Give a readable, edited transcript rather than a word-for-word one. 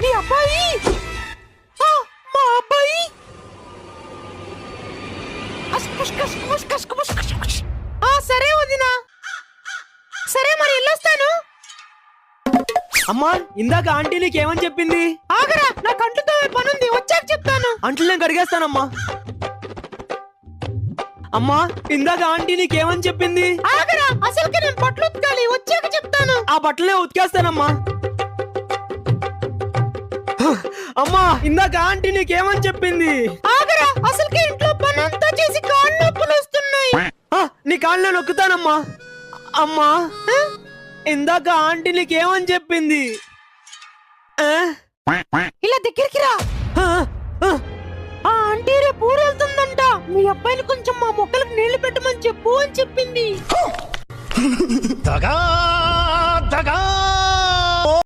నీ అబ్బాయి మా అబ్బాయి సరే వదినా, సరే మరి వెళ్ళొస్తాను. అమ్మా ఇందాక ఆంటీ నీకేమని చెప్పింది? ఆగరా, నా కంట్లతో పనుంది, వచ్చాక చెప్తాను. అంట్లు నేను కడిగేస్తానమ్మా. అమ్మా ఇందాక ఆంటీ నీకేమని చెప్పింది? ఆగరా, అసలుకి నేను బట్టలు ఉతకాలి, వచ్చాక చెప్తాను. ఆ బట్టలే ఉతికేస్తానమ్మా. అమ్మా ఇందాక ఆంటీ నీకేమని చెప్పింది? ఆగరా, అసలుకి ఇంట్లో పని అంతా చేసి కాళ్ళు నొప్పులు వస్తున్నాయి. నీ కాళ్ళు నొక్కుతానమ్మా. అమ్మా ఇందాక ఆంటీ నీకేమని చెప్పింది? ఇలా దగ్గరికి రా. ఆ ఆంటీ రేపు ఊరు వెళ్తుందంట, మీ అబ్బాయిని కొంచెం మా మొక్కలకు నీళ్లు పెట్టమని చెప్పు అని చెప్పింది. దగా దగా